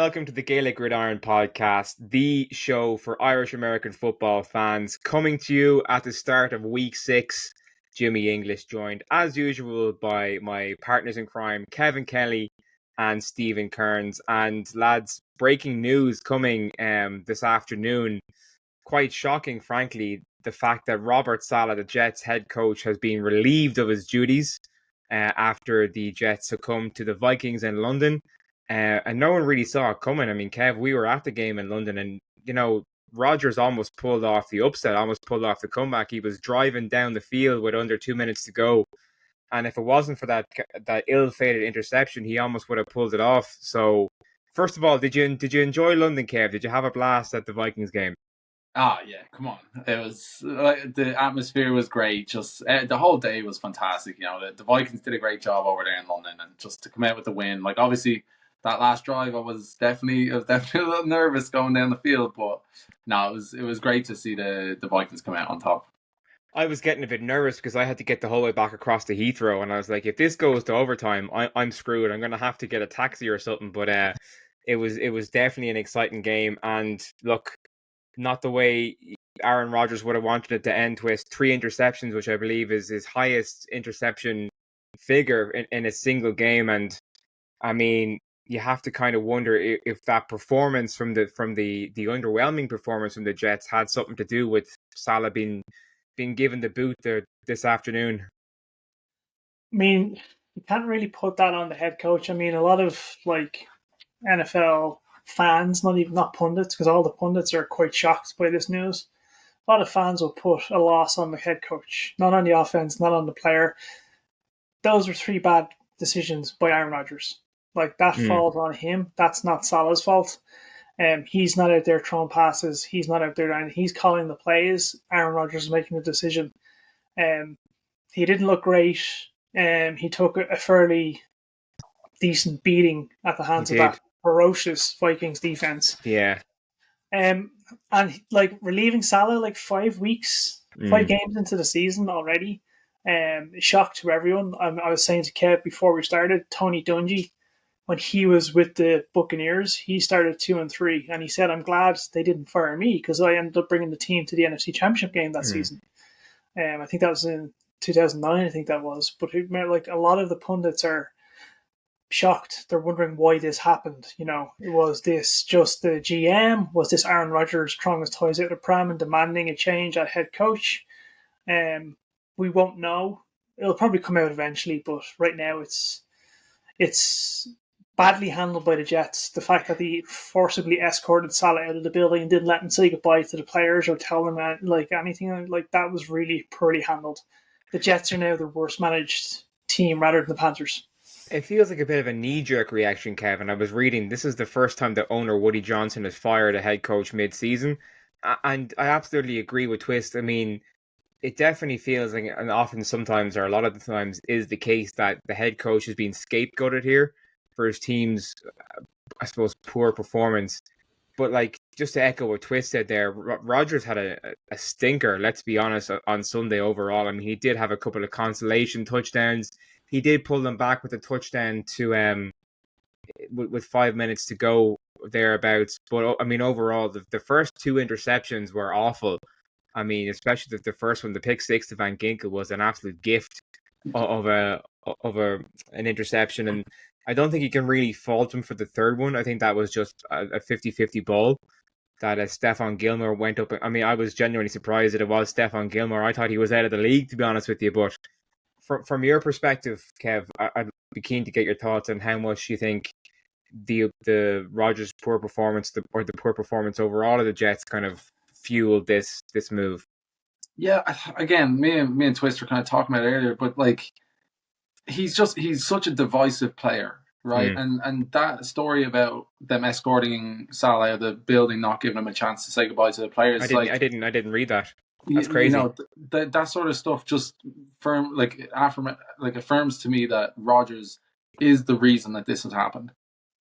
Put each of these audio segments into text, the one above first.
welcome to the Gaelic Gridiron podcast, the show for Irish American football fans, coming to you at the start of week 6. Jimmy English, joined as usual by my partners in crime, Kevin Kelly and Stephen Kearns. And lads, breaking news coming this afternoon. Quite shocking, frankly, the fact that Robert Saleh, the Jets head coach, has been relieved of his duties after the Jets succumbed to the Vikings in London. And no one really saw it coming. I mean, Kev, we were at the game in London and, Rodgers almost pulled off the upset, almost pulled off the comeback. He was driving down the field with under 2 minutes to go. And if it wasn't for that ill-fated interception, he almost would have pulled it off. So, first of all, did you enjoy London, Kev? Did you have a blast at the Vikings game? Ah, yeah, come on. It was the atmosphere was great. Just the whole day was fantastic. The Vikings did a great job over there in London, and just to come out with the win. Like, obviously, that last drive, I was definitely a little nervous going down the field, but no, it was great to see the Vikings come out on top. I was getting a bit nervous because I had to get the whole way back across to Heathrow, and I was like, if this goes to overtime, I'm screwed. I'm going to have to get a taxi or something. But it was definitely an exciting game, and look, not the way Aaron Rodgers would have wanted it to end, with 3 interceptions, which I believe is his highest interception figure in a single game. And I mean, you have to kind of wonder if that performance from the underwhelming performance from the Jets had something to do with Saleh being given the boot there this afternoon. I mean, you can't really put that on the head coach. I mean, a lot of NFL fans, not pundits, because all the pundits are quite shocked by this news. A lot of fans will put a loss on the head coach, not on the offense, not on the player. Those were 3 bad decisions by Aaron Rodgers. That falls on him. That's not Saleh's fault. He's not out there throwing passes. He's not out there, and he's calling the plays. Aaron Rodgers is making the decision. He didn't look great. He took a fairly decent beating at the hands of that ferocious Vikings defense. Yeah. And relieving Saleh 5 weeks, 5 games into the season already. Shock to everyone. I was saying to Kev before we started, Tony Dungy, when he was with the Buccaneers, he started 2-3, and he said, "I'm glad they didn't fire me because I ended up bringing the team to the NFC Championship game that season." I think that was in 2009. I think that was, but a lot of the pundits are shocked. They're wondering why this happened. Was this just the GM? Was this Aaron Rodgers throwing his toys out of the pram and demanding a change at head coach? We won't know. It'll probably come out eventually, but right now it's badly handled by the Jets. The fact that they forcibly escorted Saleh out of the building and didn't let him say goodbye to the players or tell them anything like that was really poorly handled. The Jets are now the worst managed team rather than the Panthers. It feels like a bit of a knee-jerk reaction, Kevin. I was reading, this is the first time that owner Woody Johnson has fired a head coach mid-season. And I absolutely agree with Twist. I mean, it definitely feels like, and often sometimes, or a lot of the times, is the case that the head coach is being scapegoated here for his team's, I suppose, poor performance. But just to echo what Twist said there, Rodgers had a stinker, let's be honest, on Sunday overall. I mean, he did have a couple of consolation touchdowns. He did pull them back with a touchdown to with 5 minutes to go thereabouts. But I mean, overall, the first 2 interceptions were awful. I mean, especially the first one, the pick 6 to Van Ginkel, was an absolute gift of an interception, and I don't think you can really fault him for the third one. I think that was just a 50-50 ball that Stephon Gilmore went up. I mean, I was genuinely surprised that it was Stephon Gilmore. I thought he was out of the league, to be honest with you. But from your perspective, Kev, I'd be keen to get your thoughts on how much you think the Rodgers' poor performance, or the poor performance overall of the Jets, kind of fueled this move. Yeah, again, me and Twist were kind of talking about it earlier, but he's such a divisive player, right? And that story about them escorting Saleh out of the building, not giving him a chance to say goodbye to the players. I didn't read that. That's crazy. That sort of stuff just affirms to me that Rodgers is the reason that this has happened.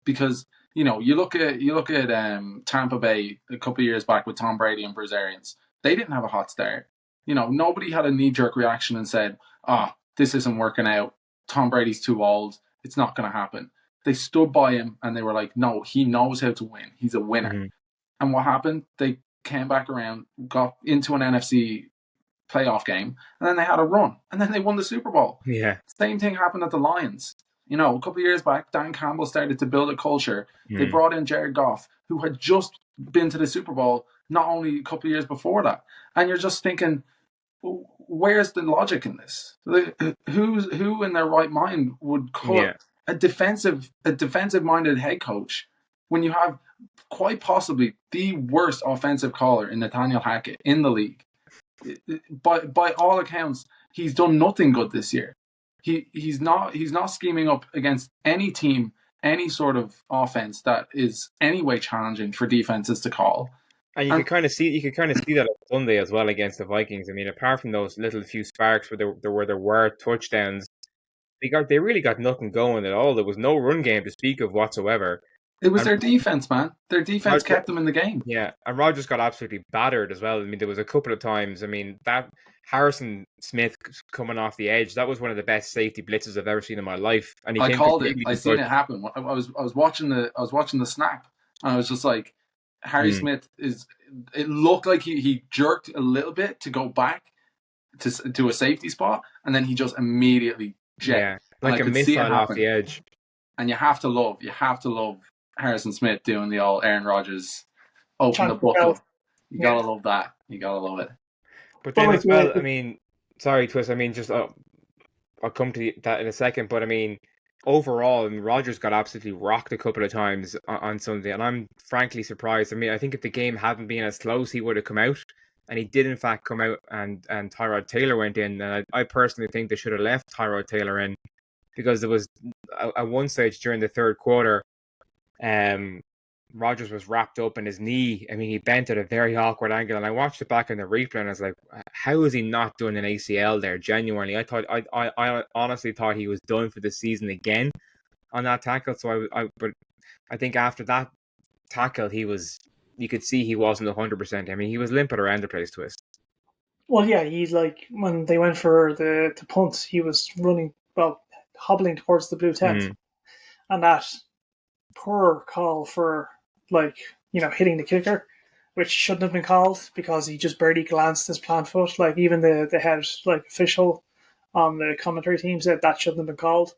Because you look at Tampa Bay a couple of years back with Tom Brady and Bruce Arians. They didn't have a hot start. Nobody had a knee-jerk reaction and said, "Ah, this isn't working out. Tom Brady's too old. It's not going to happen." They stood by him and they were like, no, he knows how to win. He's a winner. Mm-hmm. And what happened? They came back around, got into an NFC playoff game, and then they had a run, and then they won the Super Bowl. Yeah. Same thing happened at the Lions. A couple of years back, Dan Campbell started to build a culture. They brought in Jared Goff, who had just been to the Super Bowl not only a couple of years before that. And you're just thinking, where's the logic in this? Who in their right mind would cut a defensive-minded head coach when you have quite possibly the worst offensive caller in Nathaniel Hackett in the league? By all accounts, he's done nothing good this year. He's not scheming up against any team, any sort of offense that is anyway challenging for defenses to call. And you could kind of see that on Sunday as well against the Vikings. I mean, apart from those little few sparks where there were touchdowns, they really got nothing going at all. There was no run game to speak of whatsoever. It was their defense, man. Their defense kept them in the game. Yeah, and Rodgers got absolutely battered as well. I mean, there was a couple of times. I mean, that Harrison Smith coming off the edge, that was one of the best safety blitzes I've ever seen in my life. And I called it. I seen it happen. I was watching the snap, and I was just like, Harry Smith is. It looked like he jerked a little bit to go back to a safety spot, and then he just immediately jetted. Yeah, like a missile off the edge. And you have to love Harrison Smith doing the old Aaron Rodgers open the book up. You gotta love that. You gotta love it. But then as well, I mean, sorry, Twist. I mean, just I'll come to that in a second. But I mean, overall, Rodgers got absolutely rocked a couple of times on Sunday, and I'm frankly surprised. I mean, I think if the game hadn't been as close, he would have come out, and he did in fact come out, and Tyrod Taylor went in. And I personally think they should have left Tyrod Taylor in, because there was at one stage during the third quarter, Rodgers was wrapped up in his knee. I mean, he bent at a very awkward angle, and I watched it back in the replay, and I was like, "How is he not doing an ACL there?" Genuinely, I honestly thought he was done for the season again on that tackle. So but I think after that tackle, you could see he wasn't 100%. I mean, he was limping around the place, Twist. Well, yeah, he's like when they went for the punt, he was running, hobbling towards the blue tent, and that poor call for hitting the kicker, which shouldn't have been called because he just barely glanced his plant foot. Like even the head official on the commentary team said that shouldn't have been called.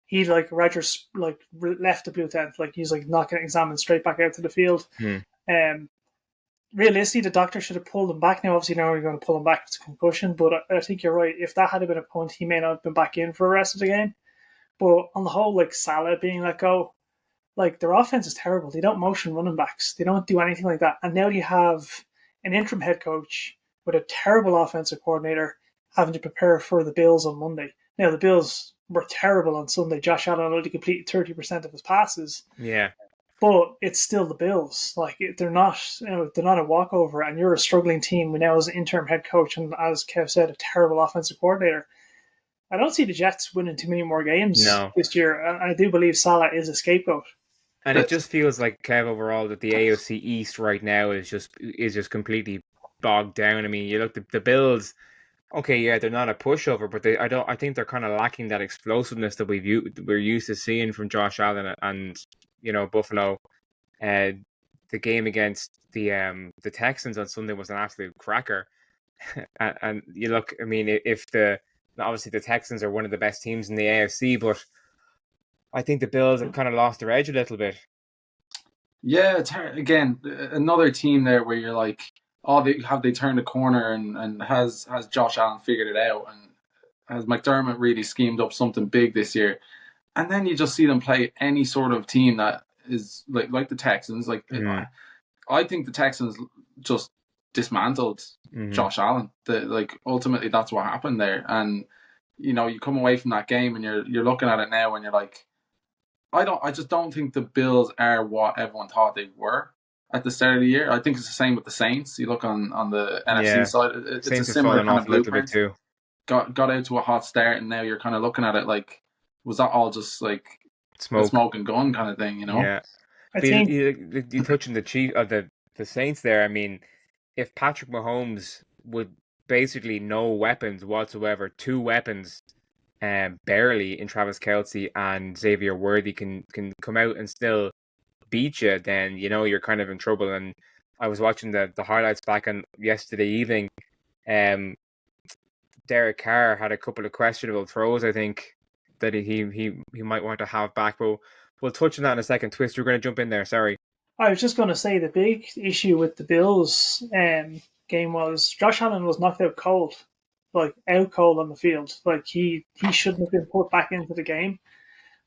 He Rodgers left the blue tent, he's not getting examined straight back out to the field. Realistically, the doctor should have pulled him back. Now, obviously, now you're going to pull him back. It's a concussion, but I think you're right. If that had been a punt, he may not have been back in for the rest of the game. But on the whole, Saleh being let go, their offense is terrible. They don't motion running backs. They don't do anything like that. And now you have an interim head coach with a terrible offensive coordinator having to prepare for the Bills on Monday. Now, the Bills were terrible on Sunday. Josh Allen only completed 30% of his passes. Yeah. But it's still the Bills. They're not a walkover, and you're a struggling team now as an interim head coach, and as Kev said, a terrible offensive coordinator. I don't see the Jets winning too many more games this year, and I do believe Saleh is a scapegoat. And it just feels like, Kev, overall, that the AFC East right now is just completely bogged down. I mean, you look the Bills. Okay, yeah, they're not a pushover, but I think they're kind of lacking that explosiveness that we're used to seeing from Josh Allen and Buffalo. The game against the Texans on Sunday was an absolute cracker. and you look, I mean, obviously the Texans are one of the best teams in the AFC, but I think the Bills have kind of lost their edge a little bit. Yeah, it's again another team there where you're like, have they turned a corner and has Josh Allen figured it out, and has McDermott really schemed up something big this year? And then you just see them play any sort of team that is like the Texans. I think the Texans just dismantled Josh Allen. Ultimately that's what happened there, and you come away from that game and you're looking at it now and you're like, I just don't think the Bills are what everyone thought they were at the start of the year. I think it's the same with the Saints. You look on the NFC side, it's Saints a similar kind of blueprint too. Got out to a hot start, and now you're kind of looking at it like, was that all just smoke and gun kind of thing? Yeah. I think you touching the Saints there. I mean, if Patrick Mahomes would basically no weapons whatsoever, 2 weapons, barely in Travis Kelce and Xavier Worthy can come out and still beat you, then you're kind of in trouble. And I was watching the highlights back on yesterday evening. Derek Carr had a couple of questionable throws, I think, that he might want to have back. But we'll touch on that in a second. Twist, you're going to jump in there. Sorry. I was just going to say the big issue with the Bills game was Josh Allen was knocked out cold, like out cold on the field. Like he shouldn't have been put back into the game.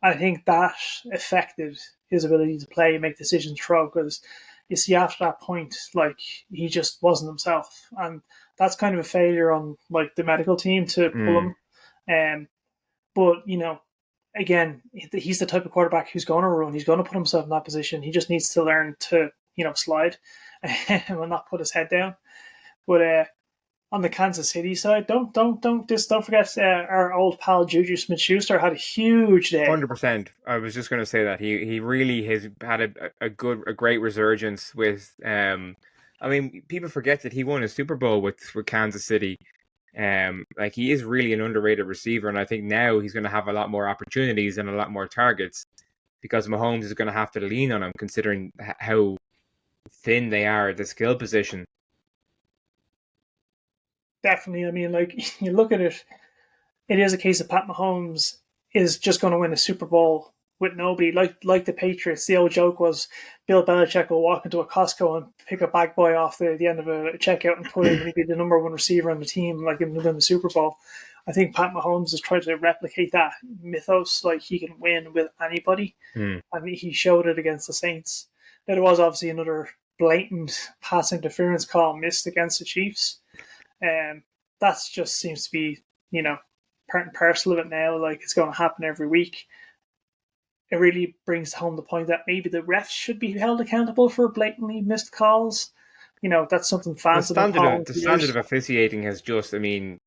I think that affected his ability to play and make decisions throw, because you see after that point, like he just wasn't himself, and that's kind of a failure on like the medical team to pull him. But again, he's the type of quarterback who's going to run. He's going to put himself in that position. He just needs to learn to slide and not put his head down. But on the Kansas City side, don't forget our old pal Juju Smith-Schuster had a huge day. 100%. I was just going to say that he really has had a great resurgence with. I mean, people forget that he won a Super Bowl with Kansas City. Like he is really an underrated receiver, and I think now he's going to have a lot more opportunities and a lot more targets because Mahomes is going to have to lean on him, considering how thin they are at the skill position. Definitely. I mean, like you look at it, it is a case of Pat Mahomes is just going to win a Super Bowl with nobody. Like the Patriots, the old joke was Bill Belichick will walk into a Costco and pick a bag boy off the end of a checkout and put him and he'd be the number one receiver on the team, like in the Super Bowl. I think Pat Mahomes has tried to replicate that mythos, like he can win with anybody. I mean, he showed it against the Saints. There was obviously another blatant pass interference call missed against the Chiefs. That just seems to be, part and parcel of it now. Like it's going to happen every week. It really brings home the point that maybe the refs should be held accountable for blatantly missed calls. That's something fans have been calling. The standard of officiating has just,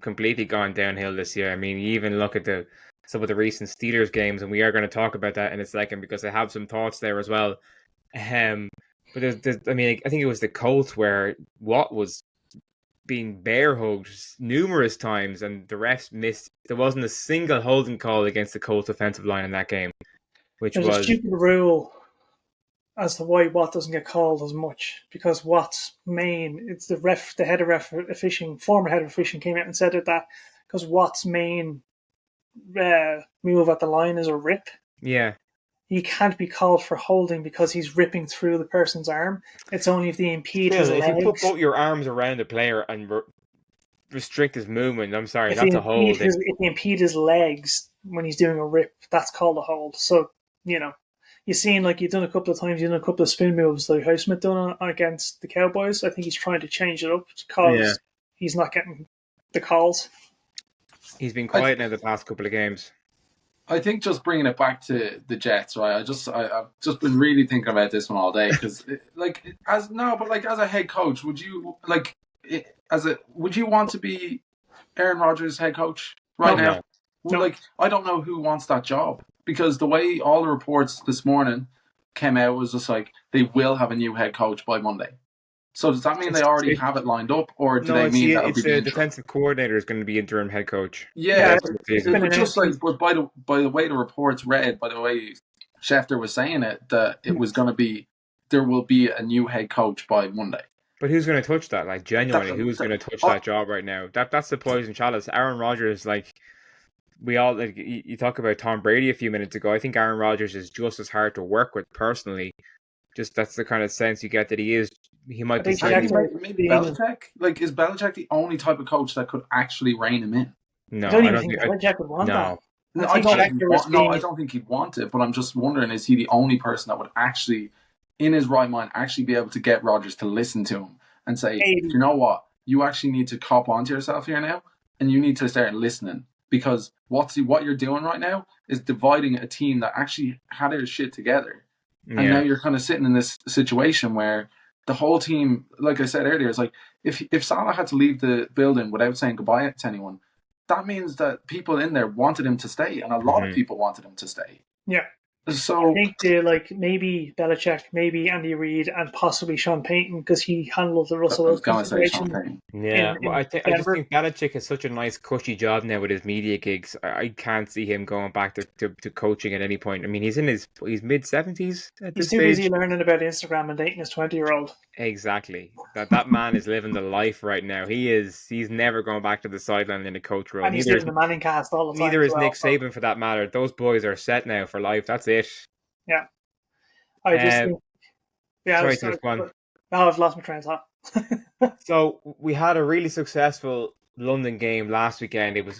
completely gone downhill this year. I mean, you even look at some of the recent Steelers games, and we are going to talk about that in a second because I have some thoughts there as well. But I think it was the Colts where Watt was being bear hugged numerous times, and the refs missed. There wasn't a single holding call against the Colts offensive line in that game, There's a stupid rule as to why Watt doesn't get called as much, because Watt's it's the head of officiating, former head of officiating came out and said that because Watt's main move at the line is a rip. Yeah. He can't be called for holding because he's ripping through the person's arm. It's only if they impede his legs. If you put both your arms around a player and restrict his movement, I'm sorry, that's a hold. If they impede his legs when he's doing a rip, that's called a hold. So, you've seen, like you've done a couple of times, you've done a couple of spin moves like Highsmith done against the Cowboys. I think he's trying to change it up because he's not getting the calls. He's been quiet now the past couple of games. I think just bringing it back to the Jets, right? I've just been really thinking about this one all day because, as a head coach, would you want to be Aaron Rodgers' head coach right now? No. I don't know who wants that job because the way all the reports this morning came out was just like they will have a new head coach by Monday. So does that mean they already have it lined up, or do they mean that the defensive coordinator is going to be interim head coach? Yeah, but just but by the way the reports read, by the way Schefter was saying it, that it was going to be there will be a new head coach by Monday. But who's going to touch that? Like genuinely, who's going to touch that job right now? That's the poison chalice. Aaron Rodgers, we all you talk about Tom Brady a few minutes ago. I think Aaron Rodgers is just as hard to work with personally. Just that's the kind of sense you get that he is. He might be maybe Belichick. Like, is Belichick the only type of coach that could actually rein him in? No, I don't think Belichick would want that. I don't think he'd want it. But I'm just wondering: is he the only person that would actually, in his right mind, actually be able to get Rodgers to listen to him and say, you know what, you actually need to cop onto yourself here now, and you need to start listening because what you're doing right now is dividing a team that actually had their shit together. And now you're kind of sitting in this situation where the whole team, like I said earlier, is like if Saleh had to leave the building without saying goodbye to anyone, that means that people in there wanted him to stay, and a lot of people wanted him to stay. Yeah. I So think maybe Belichick, maybe Andy Reid, and possibly Sean Payton because he handled the I Russell was Wilson going to say Sean situation Payton. Yeah, in well, I just Denver. think Belichick has such a nice cushy job now with his media gigs. I can't see him going back to coaching at any point. I mean, he's mid-70s at He's this too busy stage. learning about Instagram and dating his 20-year-old. Exactly. That man is living the life right now. He's never going back to the sideline in a coach role. And he's Neither doing is the Manning cast all the time neither as is well. Nick So, Saban for that matter. Those boys are set now for life. That's it. yeah, I just Uh, think, yeah, sorry to respond. now I've lost my train of thought. So we had a really successful London game last weekend. It was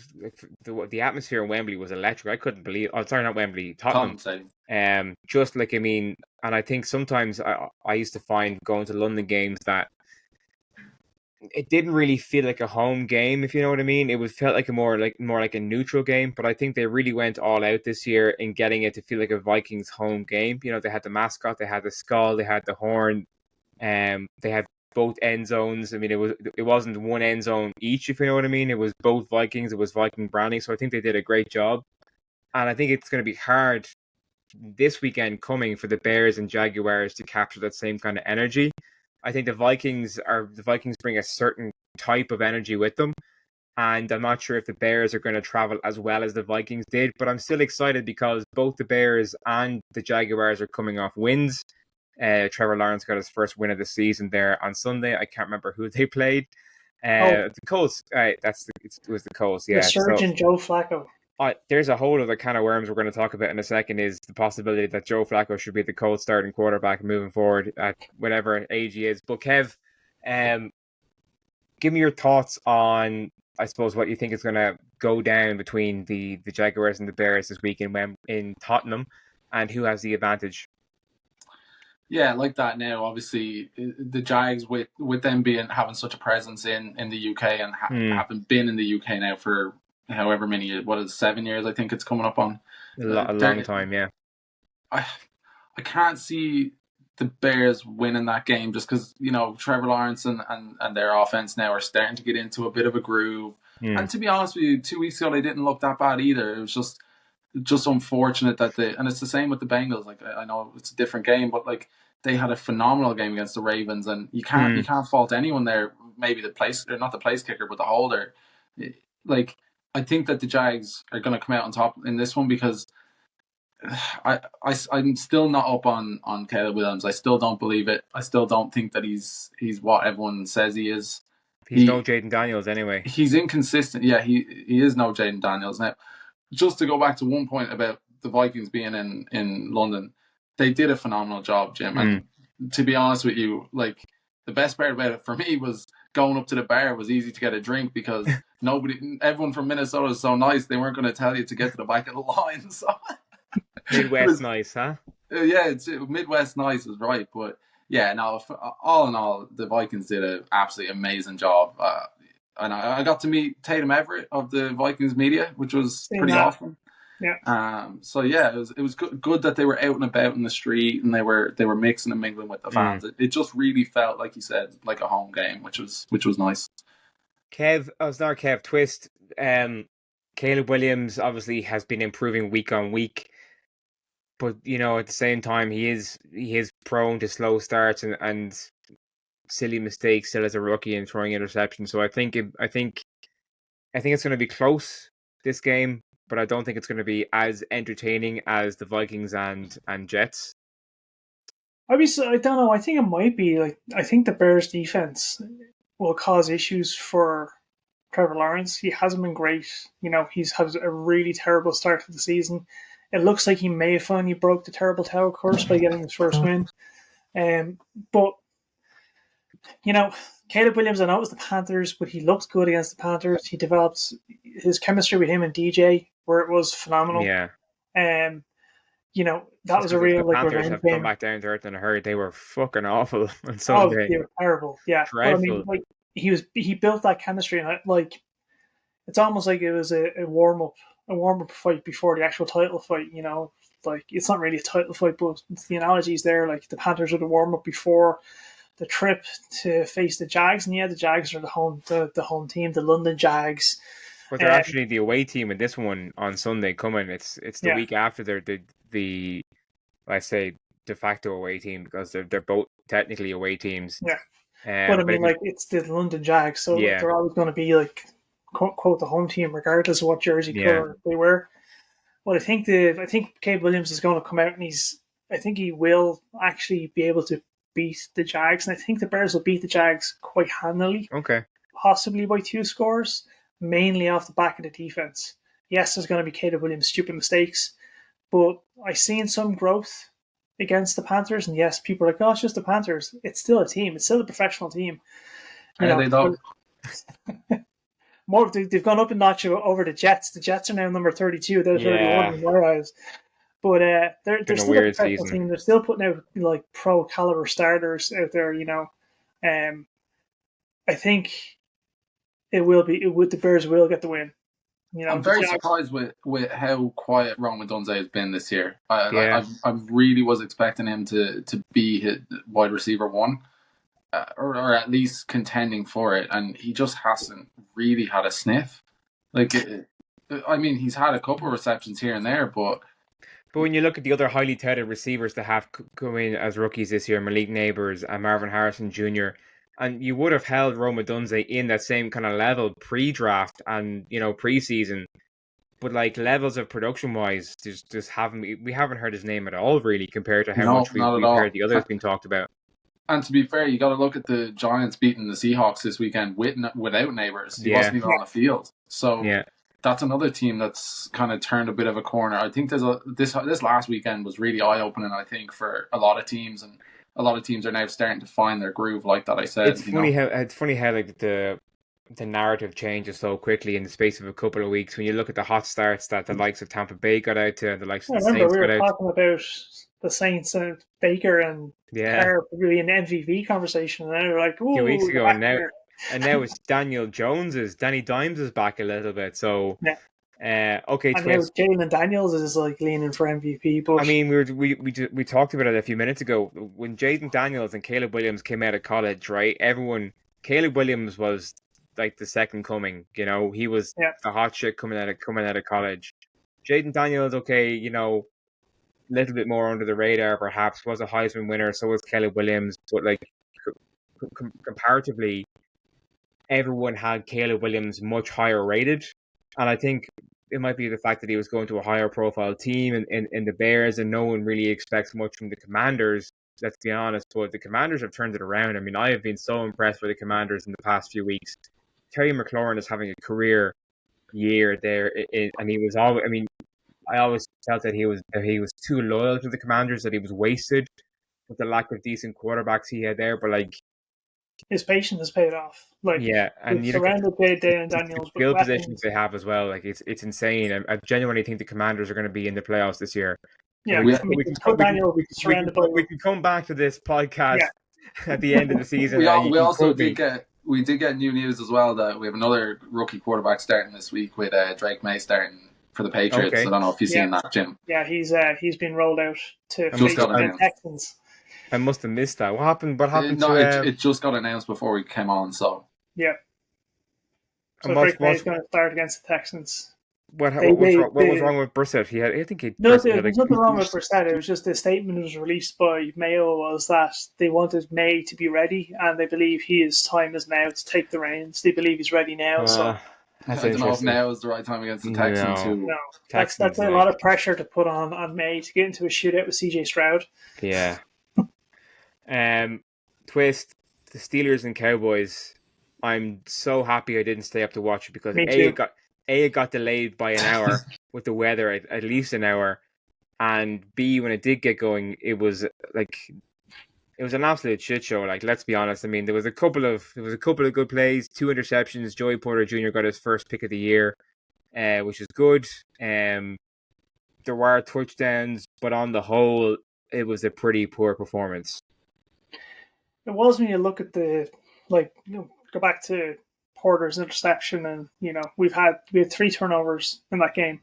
the atmosphere in Wembley was electric. I couldn't believe. Oh, sorry, not Wembley, Tottenham. Tom say. Just like I mean, and I think sometimes I used to find going to London games that it didn't really feel like a home game, if you know what I mean. It was felt like a more like a neutral game. But I think they really went all out this year in getting it to feel like a Vikings home game. You know, they had the mascot, they had the skull, they had the horn. They had both end zones. I mean, it wasn't one end zone each, if you know what I mean. It was both Vikings. It was Viking branding. So I think they did a great job. And I think it's going to be hard this weekend coming for the Bears and Jaguars to capture that same kind of energy. I think the Vikings bring a certain type of energy with them. And I'm not sure if the Bears are going to travel as well as the Vikings did, but I'm still excited because both the Bears and the Jaguars are coming off wins. Trevor Lawrence got his first win of the season there on Sunday. I can't remember who they played. Oh, The Colts. It was the Colts. the Yeah. So surgeon Joe Flacco. there's a whole other kind of worms we're going to talk about in a second. Is the possibility that Joe Flacco should be the Colts starting quarterback moving forward at whatever age he is. But Kev, um, give me your thoughts on, I suppose, what you think is going to go down between the Jaguars and the Bears this weekend when in Tottenham, and who has the advantage. Yeah, like that now. Obviously, the Jags with them having such a presence in the UK and having been in the UK now for however many years. What is 7 years? I think it's coming up on. A long time, yeah. I can't see the Bears winning that game just because Trevor Lawrence and their offense now are starting to get into a bit of a groove. And to be honest with you, 2 weeks ago they didn't look that bad either. It was just unfortunate that and it's the same with the Bengals. Like I know it's a different game, but like they had a phenomenal game against the Ravens, and you can't fault anyone there. Maybe the place, or not the place kicker, but the holder. Like I think that the Jags are going to come out on top in this one because I'm still not up on Caleb Williams. I still don't believe it. I still don't think that he's what everyone says he is. He's no Jaden Daniels anyway. He's inconsistent. Yeah, he is no Jaden Daniels. Now, just to go back to one point about the Vikings being in London, they did a phenomenal job, Jim. And to be honest with you, like the best part about it for me was going up to the bar was easy to get a drink because everyone from Minnesota is so nice. They weren't going to tell you to get to the back of the line. So Midwest nice, huh? Yeah, Midwest nice is right, but yeah, no. All in all, the Vikings did an absolutely amazing job. And I got to meet Tatum Everett of the Vikings media, which was pretty awesome. Yeah. So yeah, it was good that they were out and about in the street and they were mixing and mingling with the fans. It just really felt, like you said, like a home game, which was nice. Kev Twist. Caleb Williams obviously has been improving week on week, but at the same time he is prone to slow starts and silly mistakes still as a rookie and throwing interceptions. So I think it's going to be close this game, but I don't think it's going to be as entertaining as the Vikings and Jets. I don't know. I think it might be I think the Bears defense will cause issues for Trevor Lawrence. He hasn't been great. He's had a really terrible start to the season. It looks like he may have finally broke the terrible tower curse by getting his first win. But Caleb Williams, I know it was the Panthers, but he looked good against the Panthers. He developed his chemistry with him and DJ, where it was phenomenal. Yeah. That was a real the Panthers revenge have game. come back down to earth in a hurry. They were fucking awful on Sunday. Oh, they were terrible. Yeah, dreadful. But, he built that chemistry, and it's almost like it was a warm up fight before the actual title fight. It's not really a title fight, but the analogy's there. Like the Panthers were the warm up before the trip to face the Jags, and the Jags are the home team, the London Jags. But they're actually the away team in this one on Sunday coming. It's the week after the I say de facto away team because they're both technically away teams. Yeah. But I But mean, like, it's the London Jags, so yeah, they're always going to be like, quote, the home team, regardless of what jersey yeah, color they wear. But I think Caleb Williams is going to come out, and I think he will actually be able to beat the Jags, and I think the Bears will beat the Jags quite handily, okay. possibly by 2 scores, mainly off the back of the defense. Yes, there's going to be Caleb Williams' stupid mistakes, but I've seen some growth against the Panthers, and yes, people are like, "Oh, it's just the Panthers." It's still a team. It's still a professional team. You know, They don't. they've gone up a notch over the Jets. The Jets are now number 32. They're 31 Yeah, in my eyes. But they're been a still a weird professional season. team. They're still putting out like pro caliber starters out there. I think the Bears will get the win. I'm very surprised with how quiet Roma Dunze has been this year. Yeah, I really was expecting him to be his wide receiver one, or at least contending for it, and he just hasn't really had a sniff. I mean, he's had a couple of receptions here and there, but when you look at the other highly touted receivers that have come in as rookies this year, Malik Neighbors and Marvin Harrison Jr., and you would have held Roma Dunze in that same kind of level pre-draft and preseason, but like levels of production wise, just we haven't heard his name at all really compared to how no, much not at we've heard all. the others being talked about. And to be fair, you got to look at the Giants beating the Seahawks this weekend without Neighbors. He wasn't even on the field, so Yeah. that's another team that's kind of turned a bit of a corner. I think this last weekend was really eye opening. I think for a lot of teams, and a lot of teams are now starting to find their groove. Like that, I said, It's funny how like the narrative changes so quickly in the space of a couple of weeks. When you look at the hot starts that the likes of Tampa Bay got out to, the likes of I the remember Saints we got were out. talking about the Saints and Baker and Yeah, Carr really in the MVP conversation, and then we were like, a few weeks "Ooh, ago, and now it's Danny Dimes is back a little bit. So, okay, I know Twist. Jalen Daniels is like leaning for MVP, but I mean, we talked about it a few minutes ago when Jaden Daniels and Caleb Williams came out of college, right? Caleb Williams was like the second coming. He was the hot shit coming out of college. Jaden Daniels, okay, a little bit more under the radar, perhaps was a Heisman winner. So was Caleb Williams, but like comparatively, everyone had Caleb Williams much higher rated, and I think it might be the fact that he was going to a higher profile team in the Bears, and no one really expects much from the Commanders. Let's be honest, but the Commanders have turned it around. I mean, I have been so impressed with the Commanders in the past few weeks. Terry McLaurin is having a career year there, and he was always. I mean, I always felt that he was too loyal to the Commanders, that he was wasted with the lack of decent quarterbacks he had there. But like, his patience has paid off. Like, yeah, and they've surrounded Jalen Daniels with skill weapons. positions they have as well. Like it's insane. I genuinely think the Commanders are going to be in the playoffs this year. Yeah, We can come back to this podcast at the end of the season. We also did get new news as well that we have another rookie quarterback starting this week with Drake May starting for the Patriots. Okay. I don't know if you've seen that, Jim. Yeah, he's been rolled out to face the Texans. I must have missed that. What happened? It just got announced before we came on. So yeah. So Drake May is going to start against the Texans. What was wrong with Brissett? There's nothing wrong with Brissett. It was just the statement that was released by Mayo was that they wanted May to be ready, and they believe his time is now to take the reins. They believe he's ready now. So I don't know if now is the right time against the Texans. No. That's a lot of pressure to put on May to get into a shootout with CJ Stroud. Yeah. Twist, the Steelers and Cowboys. I'm so happy I didn't stay up to watch it because it got delayed by an hour with the weather, at least an hour, and B, when it did get going, it was an absolute shit show. Like, let's be honest. I mean, there was a couple of good plays, 2 interceptions. Joey Porter Jr. got his first pick of the year, which is good. There were touchdowns, but on the whole, it was a pretty poor performance. It was when you look at go back to Porter's interception, and we had 3 turnovers in that game.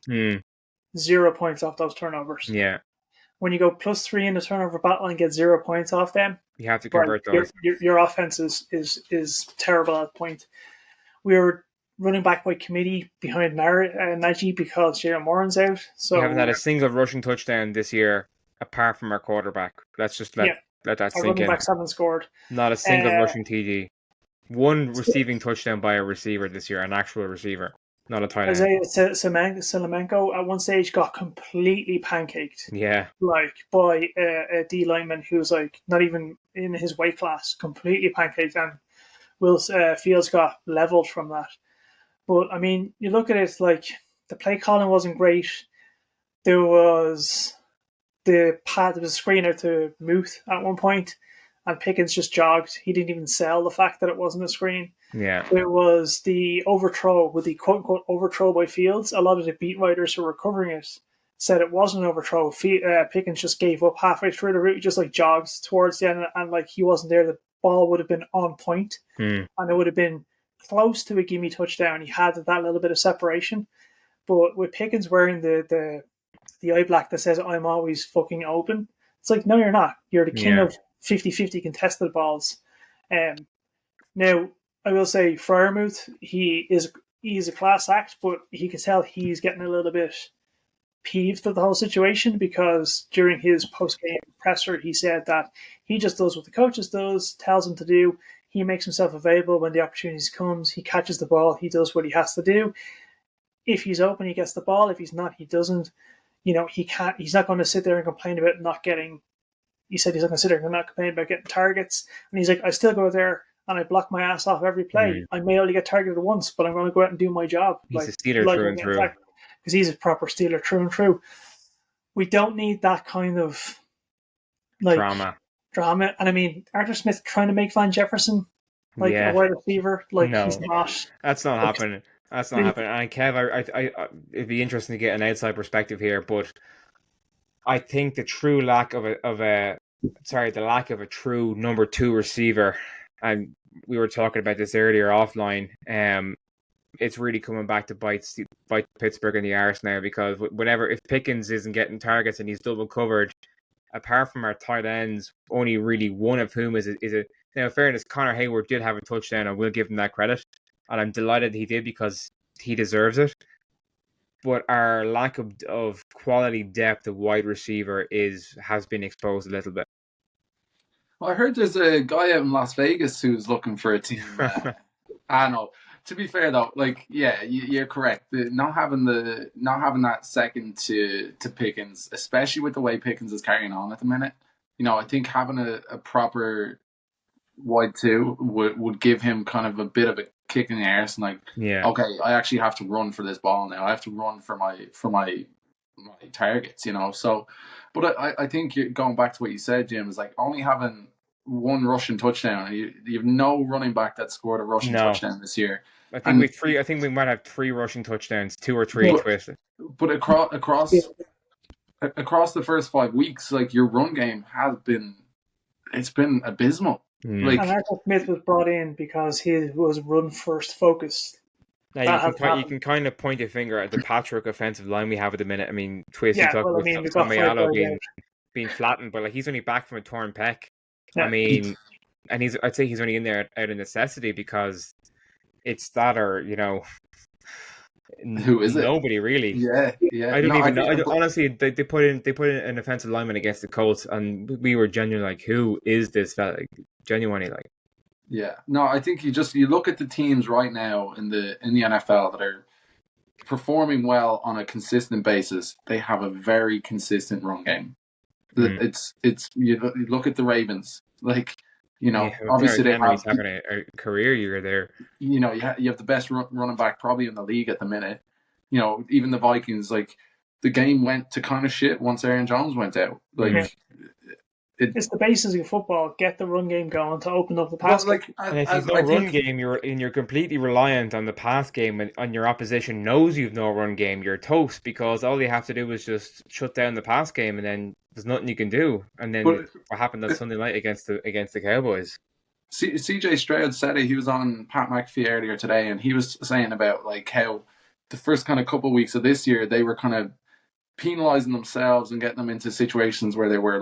0 points off those turnovers. Yeah. When you go +3 in the turnover battle and get 0 points off them, you have to convert those. Your offense is terrible at that point. We were running back by committee behind Najee because Jalen Moran's out. So we haven't had a single rushing touchdown this year apart from our quarterback. Let's just let that our sink running in. backs haven't scored. Not a single rushing TD. One receiving touchdown by a receiver this year, an actual receiver, not a tight end. Isaiah Selemenko at one stage got completely pancaked. Yeah. Like by a D lineman who was like not even in his weight class, completely pancaked, and Fields got leveled from that. But I mean, you look at it, like the play calling wasn't great. There was there was a screen out to Muth at one point, and Pickens just jogged. He didn't even sell the fact that it wasn't a screen. Yeah. There was the overthrow, with the quote unquote overthrow by Fields. A lot of the beat writers who were covering it said it wasn't an overthrow. Pickens just gave up halfway through the route, just like jogs towards the end, and like he wasn't there. The ball would have been on point, and it would have been close to a gimme touchdown. He had that little bit of separation, but with Pickens wearing the eye black that says "I'm always fucking open," it's like, no, you're not. You're the king of 50-50 contested balls. Now, I will say, Freiermuth, he's a class act, but he can tell he's getting a little bit peeved at the whole situation, because during his post-game presser, he said that he just does what the coaches tells him to do. He makes himself available when the opportunities comes. He catches the ball. He does what he has to do. If he's open, he gets the ball. If he's not, he doesn't. He can't. He's not going to sit there and complain about not getting. He said he's not going to sit there and not complain about getting targets. And he's like, I still go there and I block my ass off every play. I may only get targeted once, but I'm going to go out and do my job. He's a Steeler through and through. Because he's a proper Steeler through and through. We don't need that kind of drama. And I mean, Arthur Smith trying to make Van Jefferson a wide receiver, he's not. That's not happening. That's not happening. And Kev, I it'd be interesting to get an outside perspective here, but I think the lack of a true number 2 receiver, and we were talking about this earlier offline, it's really coming back to bite Pittsburgh in the arse now, because if Pickens isn't getting targets and he's double covered, apart from our tight ends, only really one of whom is a now, in fairness, Connor Hayward did have a touchdown. I will give him that credit, and I'm delighted he did, because he deserves it. But our lack of quality depth of wide receiver has been exposed a little bit. Well, I heard there's a guy out in Las Vegas who's looking for a team. I know. To be fair though, you're correct. Not having that second to Pickens, especially with the way Pickens is carrying on at the minute. I think having a proper wide 2 would give him kind of a bit of a kick in the arse, and okay, I actually have to run for this ball now. I have to run for my targets, So, but I think you're going back to what you said, Jim, is like only having one rushing touchdown. You have no running back that scored a rushing touchdown this year. I think we might have 3 rushing touchdowns, 2 or 3 twisted. But across the first 5 weeks, your run game it's been abysmal. And Arthur Smith was brought in because he was run first focused. Now you can kind of point your finger at the patchwork offensive line we have at the minute. I mean, Twist, you talk about Tomiyalu being flattened, but he's only back from a torn pec. Yeah. I mean, and I'd say he's only in there out of necessity, because it's that, or who is it? Nobody really. Yeah. I don't even know. Honestly, they put in an offensive lineman against the Colts, and we were genuinely like, who is this fella? Genuinely like. Yeah. No, I think you look at the teams right now in the NFL that are performing well on a consistent basis. They have a very consistent run game. It's you look at the Ravens, obviously they have having a career year there. You have the best running back probably in the league at the minute. Even the Vikings, the game went to kind of shit once Aaron Jones went out. It's the basis of football. Get the run game going to open up the pass game. And if you've no run game, you're completely reliant on the pass game, and your opposition knows you've no run game. You're toast, because all you have to do is just shut down the pass game, and then there's nothing you can do. And then what happened on Sunday night against the Cowboys? CJ Stroud said it. He was on Pat McAfee earlier today, and he was saying about how the first kind of couple of weeks of this year they were kind of penalizing themselves and getting them into situations where they were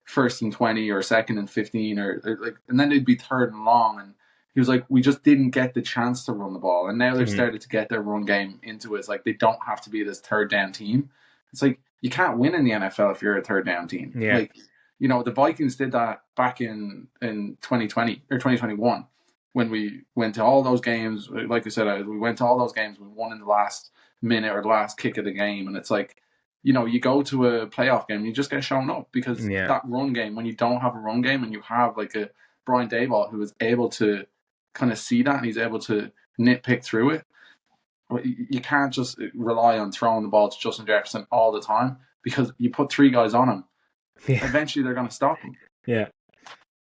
1st and 20 or 2nd and 15 or and then they'd be 3rd and long, and he was like, we just didn't get the chance to run the ball, and now they've started to get their run game into it. It's they don't have to be this 3rd down team. It's you can't win in the NFL if you're a third down team. Yeah. Like, the Vikings did that back in 2020 or 2021 when we went to all those games. Like I said, we went to all those games. We won in the last minute or the last kick of the game. And it's like, you go to a playoff game, you just get shown up because that run game, when you don't have a run game and you have like a Brian Daboll who is able to kind of see that and he's able to nitpick through it. You can't just rely on throwing the ball to Justin Jefferson all the time because you put 3 guys on him. Yeah. Eventually, they're going to stop him. Yeah.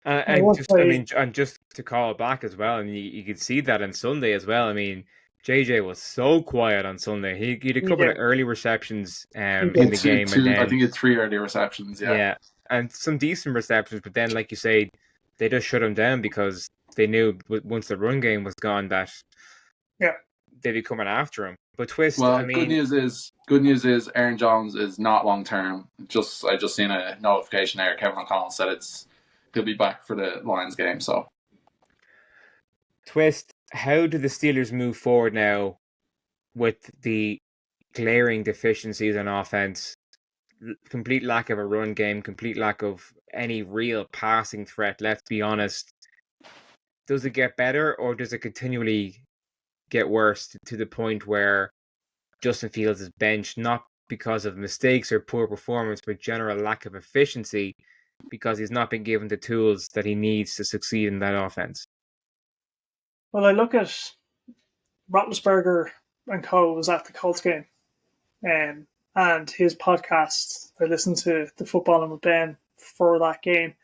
And just to call it back as well, and you could see that on Sunday as well. I mean, JJ was so quiet on Sunday. He had a couple of early receptions in the game. And then, I think he had 3 early receptions, yeah. And some decent receptions, but then, like you say, they just shut him down because they knew once the run game was gone that they'd be coming after him. But Twist, well, good news is Aaron Jones is not long term. I just seen a notification there. Kevin O'Connell said he'll be back for the Lions game. So, Twist, how do the Steelers move forward now with the glaring deficiencies on offense? Complete lack of a run game, complete lack of any real passing threat. Let's be honest. Does it get better or does it continually get worse to the point where Justin Fields is benched, not because of mistakes or poor performance, but general lack of efficiency because he's not been given the tools that he needs to succeed in that offense? Well, I look at Roethlisberger and co. was at the Colts game, and his podcast. I listened to the Footballing with Ben for that game,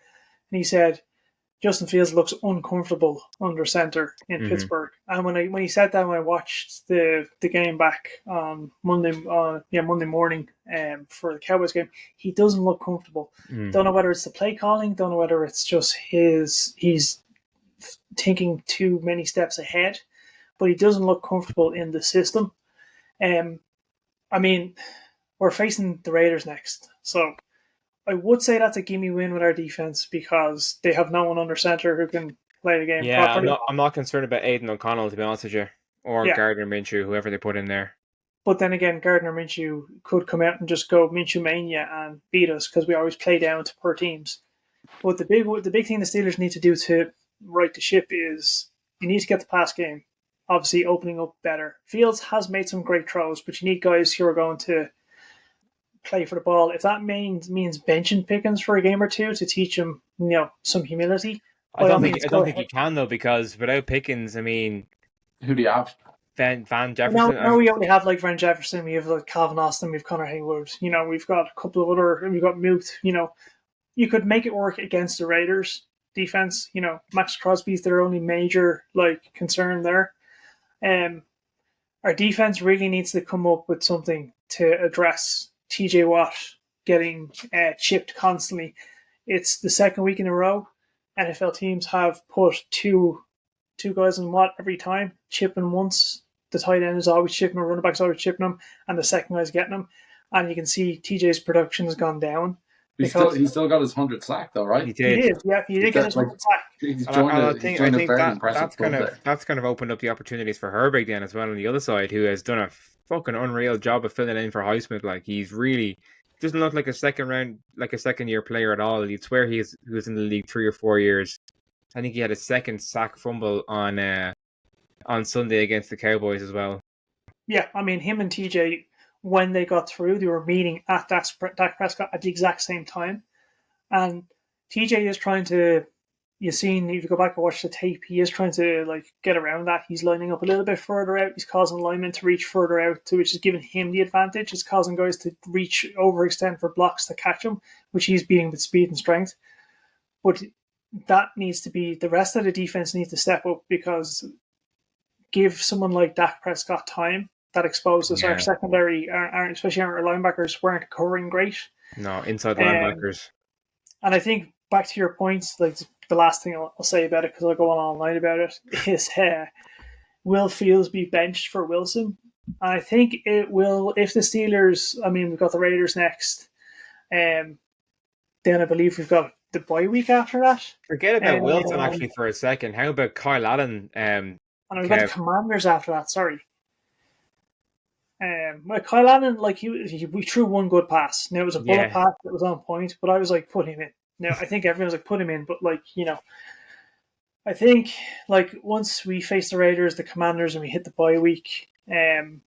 and he said Justin Fields looks uncomfortable under center in Pittsburgh. And when he said that, when I watched the game back on Monday morning for the Cowboys game, he doesn't look comfortable. Don't know whether it's the play calling, don't know whether it's just he's thinking too many steps ahead, but he doesn't look comfortable in the system. I mean, we're facing the Raiders next, so I would say that's a gimme win with our defense because they have no one under center who can play the game properly. I'm not concerned about Aidan O'Connell, to be honest with you, or Gardner Minshew, whoever they put in there. But then again, Gardner Minshew could come out and just go Minshew mania and beat us because we always play down to per teams. But the big thing the Steelers need to do to right the ship is you need to get the pass game obviously opening up better. Fields has made some great throws, but you need guys who are going to play for the ball. If that means benching Pickens for a game or two to teach him, some humility. I don't think you can though, because without Pickens, I mean, who do you have? Van Jefferson. No, we only have like Van Jefferson. We have like Calvin Austin. We have Connor Haywood. We've got a couple of other. We've got Muth. You could make it work against the Raiders defense. Max Crosby's their only major concern there. Our defense really needs to come up with something to address TJ Watt getting chipped constantly. It's the second week in a row NFL teams have put two guys in Watt every time, chipping once. The tight end is always chipping, or running back's always chipping him, and the second guy's getting him. And you can see TJ's production has gone down. He still got his 100th sack though, right? He did get his 100th sack. That's kind of opened up the opportunities for Herbig then as well on the other side, who has done a fucking unreal job of filling in for Highsmith. He's really doesn't look like a second year player at all. You'd swear he was in the league 3 or 4 years. I think he had a second sack fumble on Sunday against the Cowboys as well. Yeah, I mean him and TJ, when they got through, they were meeting at Dak Prescott at the exact same time. And TJ is trying to, if you go back and watch the tape, he is trying to get around that. He's lining up a little bit further out. He's causing linemen to reach further out, which is giving him the advantage. It's causing guys to reach, overextend for blocks to catch him, which he's beating with speed and strength. But that needs to be, the rest of the defense needs to step up because give someone like Dak Prescott time. That exposes our secondary, especially our linebackers, weren't covering great. No, inside linebackers. And I think, back to your points, the last thing I'll say about it, because I'll go on all night about it, is will Fields be benched for Wilson? And I think it will, if the Steelers, we've got the Raiders next, then I believe we've got the bye week after that. Forget about Wilson actually for a second. How about Kyle Allen? And we've got the Commanders after that, sorry. Kyle Allen, like we threw one good pass. Now it was a bullet Yeah. pass that was on point, but I was like, put him in. Now I think everyone was like, put him in, but like I think like once we face the Raiders, the Commanders, and we hit the bye week, Then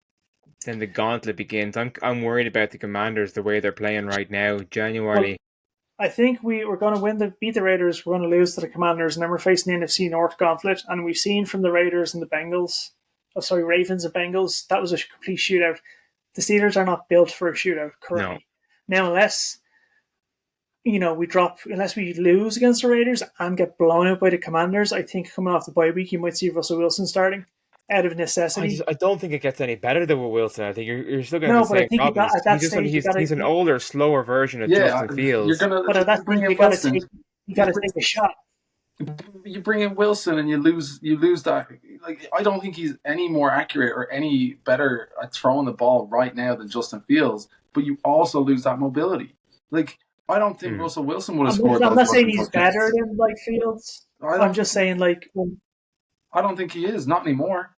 the gauntlet begins. I'm worried about the Commanders, the way they're playing right now. well, Genuinely. I think we're going to beat the Raiders. We're going to lose to the Commanders, and then we're facing the NFC North gauntlet. And we've seen from the Raiders and the Bengals, Ravens and Bengals, that was a complete shootout. The Steelers are not built for a shootout currently. No. Now, unless unless we lose against the Raiders and get blown out by the Commanders, I think coming off the bye week, you might see Russell Wilson starting out of necessity. I don't think it gets any better than with Wilson. I think you're still going to No, have the but I same think problems. at that stage, He's an older, slower version of Yeah, Justin Fields. but at that point, you got to take a shot. You bring in Wilson and you lose that. Like, I don't think he's any more accurate or any better at throwing the ball right now than Justin Fields. But you also lose that mobility. Like, I don't think Russell Wilson would have scored. I'm not saying he's better than like Fields. I'm just saying like. I don't think he is. Not anymore.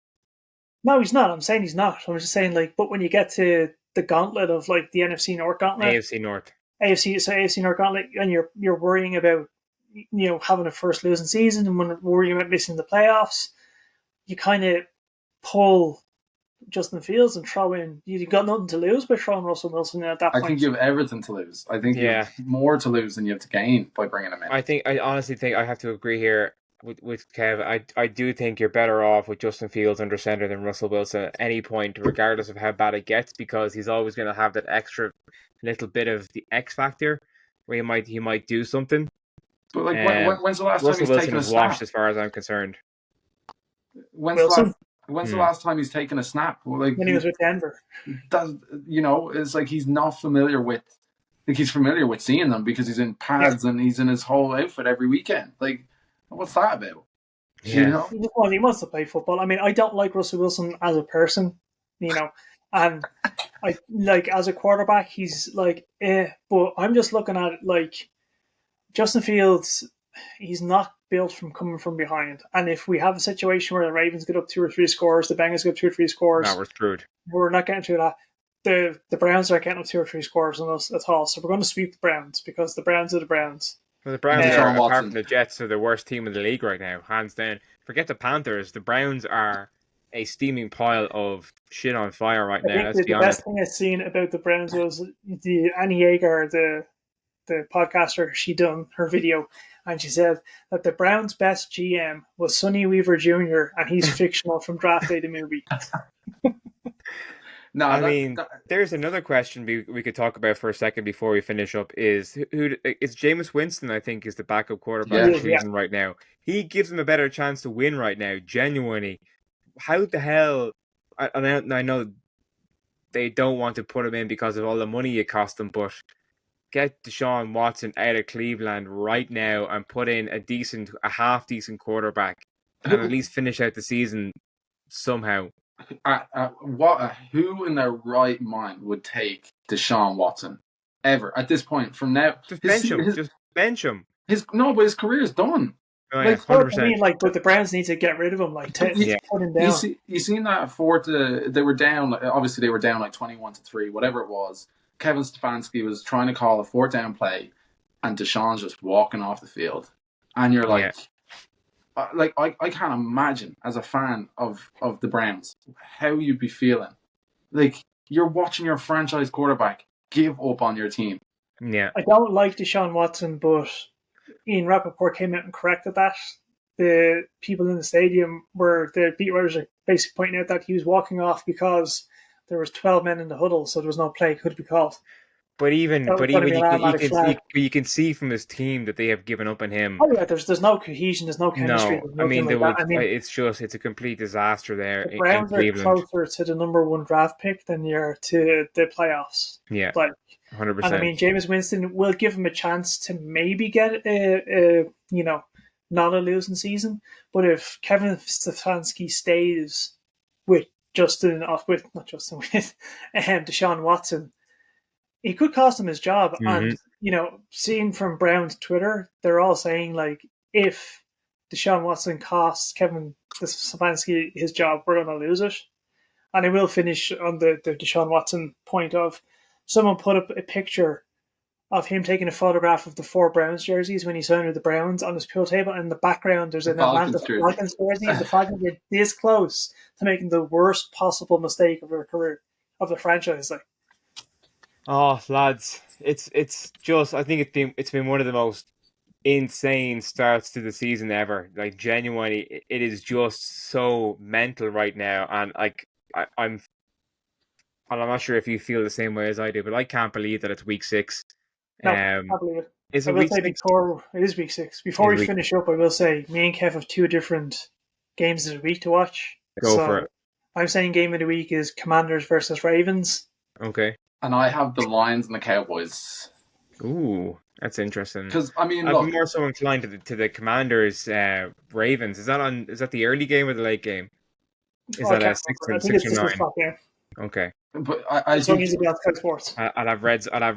No, he's not. I'm saying he's not. I'm just saying like, but when you get to the gauntlet of like the NFC North gauntlet, AFC North gauntlet, and you're worrying about having a first losing season and worrying about missing the playoffs, you kind of pull Justin Fields and throw in. You got nothing to lose by throwing Russell Wilson in at that point. I think you have everything to lose. I think you have more to lose than you have to gain by bringing him in. I honestly think I have to agree here with Kev. I do think you're better off with Justin Fields under center than Russell Wilson at any point, regardless of how bad it gets, because he's always going to have that extra little bit of the X factor where he might do something. But like, when's the last Russell time he's Wilson taken a is snap? washed, as far as I'm concerned. When's the last time he's taken a snap? Like, when he was with Denver. It's like he's not familiar with. Like, he's familiar with seeing them because he's in pads and he's in his whole outfit every weekend. Like, what's that about? Yeah. He wants to play football. I mean, I don't like Russell Wilson as a person, and I like as a quarterback, he's like, but I'm just looking at it like Justin Fields, he's not built from coming from behind. And if we have a situation where the Ravens get up 2 or 3 scores, the Bengals get 2 or 3 scores, we're screwed. We're not getting through that. The Browns are getting up 2 or 3 scores on us at all. So we're going to sweep the Browns because the Browns are the Browns. Well, the Browns are, apart from the Jets, are the worst team in the league right now, hands down. Forget the Panthers. The Browns are a steaming pile of shit on fire right now. Let's be honest. The best thing I've seen about the Browns was the Annie Yeager, the podcaster. She done her video, and she said that the Browns' best GM was Sonny Weaver Jr. and he's fictional from Draft Day the movie. No, there's another question we could talk about for a second before we finish up. Is Jameis Winston? I think is the backup quarterback of the season right now. He gives him a better chance to win right now. Genuinely, how the hell? I know they don't want to put him in because of all the money it cost them, but get Deshaun Watson out of Cleveland right now and put in a half decent quarterback and at least finish out the season somehow. Who in their right mind would take Deshaun Watson ever at this point? From now, just bench him. But his career is done. Oh, yeah, 100%. I mean, but the Browns need to get rid of him. Like, put him down. You seen that they were down. Obviously, they were down like 21-3, whatever it was. Kevin Stefanski was trying to call a 4th down play, and Deshaun's just walking off the field, and you're like. I can't imagine as a fan of the Browns how you'd be feeling. Like, you're watching your franchise quarterback give up on your team. Yeah. I don't like Deshaun Watson, but Ian Rappaport came out and corrected that. The people in the stadium the beat writers are basically pointing out that he was walking off because there was 12 men in the huddle, so there was no play could be called. But you can see from his team that they have given up on him. Oh yeah, there's no cohesion, there's no chemistry. No, it's a complete disaster there. The Browns are closer to the number 1 draft pick than you're to the playoffs. Yeah, 100%. And I mean, Jameis Winston will give him a chance to maybe get not a losing season. But if Kevin Stefanski stays with Deshaun Watson, he could cost him his job. Mm-hmm. And, seeing from Brown's Twitter, they're all saying, like, if Deshaun Watson costs Kevin Stefanski his job, we're going to lose it. And I will finish on the Deshaun Watson point of someone put up a picture of him taking a photograph of the 4 Browns jerseys when he signed with the Browns on his pool table. And in the background, there's The an Atlanta Falcons jersey. Falcons jersey, and the Falcons were this close to making the worst possible mistake of their career, of the franchise. Like, Oh, lads, it's just I think it's been one of the most insane starts to the season ever. Like genuinely, it is just so mental right now, and like I'm not sure if you feel the same way as I do, but I can't believe that it's week 6. no, I can't believe it. Is I it will week say 6? before it is week 6. Before Is we week finish up, I will say me and Kev have 2 different games of the week to watch. Go for So it. I'm saying game of the week is Commanders versus Ravens. Okay. And I have the Lions and the Cowboys. Ooh, that's interesting. Because I mean, I'd look, be more so inclined to the Commanders Ravens. Is that the early game or the late game? Is I that can't a 6 remember. I and think 6 it's or just a 9? spot game. Okay. but I It's so think easy to be on Sky Sports. I'll have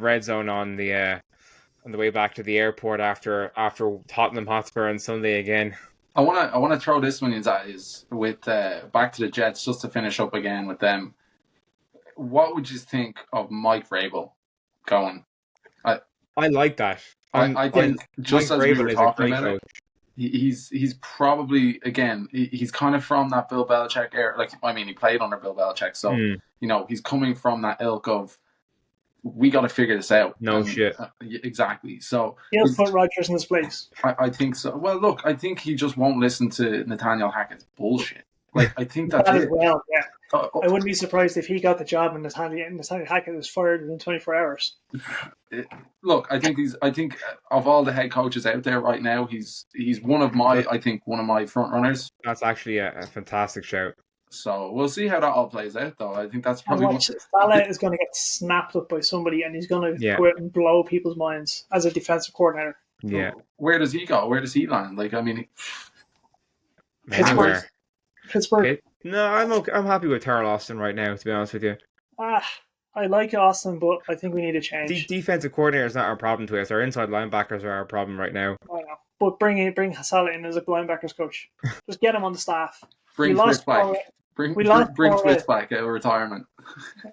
red zone on the way back to the airport after Tottenham Hotspur on Sunday again. I wanna throw this one in that is with back to the Jets just to finish up again with them. What would you think of Mike Vrabel going? I like that. I think just Mike as we Vrabel were is a talking great about coach. it, he's probably again he's kind of from that Bill Belichick era. Like I mean, he played under Bill Belichick, so you know he's coming from that ilk of we got to figure this out. No shit. Exactly. So He'll put Rodgers in his place. I think so. Well, look, I think he just won't listen to Nathaniel Hackett's bullshit. Like I think that's That as it. well, yeah. I wouldn't be surprised if he got the job and Nathaniel Hackett was fired within 24 hours. Look, I think of all the head coaches out there right now, he's one of my front runners. That's actually a fantastic shout. So we'll see how that all plays out, though. I think that's And probably watch, Saleh is going to get snapped up by somebody, and he's going to Yeah. go out and blow people's minds as a defensive coordinator. Yeah. Where does he go? Where does he land? Like, I mean, Anywhere. Pittsburgh. Okay. No, I'm happy with Terrell Austin right now, to be honest with you. I like Austin, but I think we need a change. Defensive coordinator is not our problem to us. Our inside linebackers are our problem right now. I know. But bring Saleh in as a linebackers coach. Just get him on the staff. bring Fritz back. Bring Fritz back out of retirement.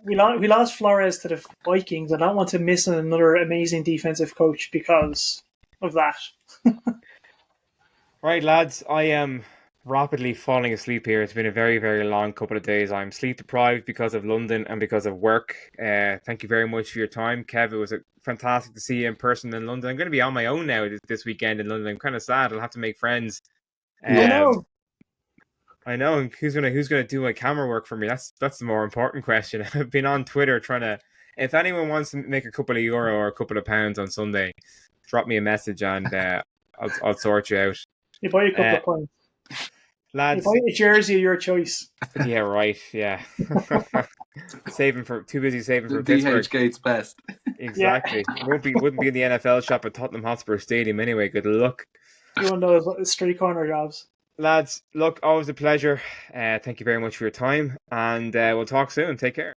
We lost Flores to the Vikings. I don't want to miss another amazing defensive coach because of that. Right, lads, I am rapidly falling asleep here. It's been a very, very long couple of days. I'm sleep deprived because of London and because of work. Thank you very much for your time, Kev. It was fantastic to see you in person in London. I'm going to be on my own now this weekend in London. I'm kind of sad. I'll have to make friends. I know. And who's gonna do my camera work for me? That's the more important question. I've been on Twitter trying to. If anyone wants to make a couple of euro or a couple of pounds on Sunday, drop me a message and I'll sort you out. You buy a couple of points. Lads, you buy a jersey of your choice. Yeah, right. Yeah, too busy saving for DH Pittsburgh. Gates best. Exactly. Yeah. Wouldn't be in the NFL shop at Tottenham Hotspur Stadium anyway. Good luck. You want those street corner jobs. Lads, look, always a pleasure. Thank you very much for your time, and we'll talk soon. Take care.